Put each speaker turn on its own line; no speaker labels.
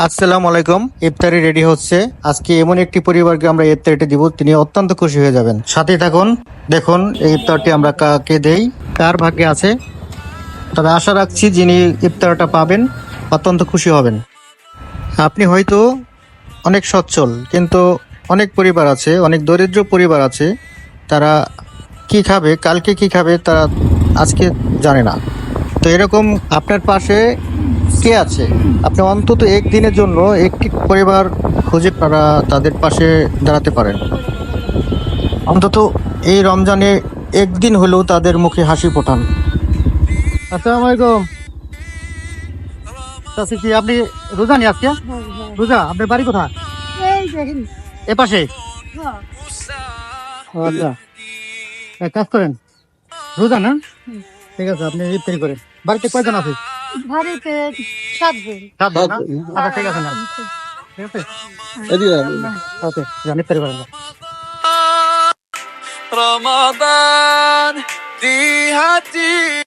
আসসালামু আলাইকুম। ইফতারি রেডি হচ্ছে। আজকে এমন একটি পরিবারকে আমরা ইফতারিটি দিব, তিনি অত্যন্ত খুশি হয়ে যাবেন। সাথে থাকুন, দেখুন এই ইফতারটি আমরা কাকে দেই, কার ভাগ্যে আছে। তবে আশা রাখছি যিনি ইফতারটা পাবেন অত্যন্ত খুশি হবেন। আপনি হয়তো অনেক সচ্ছল, কিন্তু অনেক পরিবার আছে, অনেক দরিদ্র পরিবার আছে, তারা কি খাবে, কালকে কি খাবে, তারা আজকে জানে না। তো এরকম আপনার পাশে কে আছে? আপনি অন্তত একদিনের জন্য একটি পরিবার খুঁজে আপনারা তাদের পাশে দাঁড়াতে পারেন। অন্তত এই রমজানে একদিন হলেও তাদের মুখে হাসি ফোটান। আসসালামু আলাইকুম। চাচি, কি আপনি রোজা নি আজকে? রোজা? আপনার বাড়ি কোথায়? এ পাশে? ও আচ্ছা, এক কাজ করেন, রোজা না? ঠিক আছে, আপনি ইফতারি করেন। বাড়িতে কয়জন আছে?
বাড়িতে 7 জন।
7 জন না? আচ্ছা, ঠিক আছে না, ঠিক আছে, ওকে, যান ইফতারি করেন।
Ramadan di hati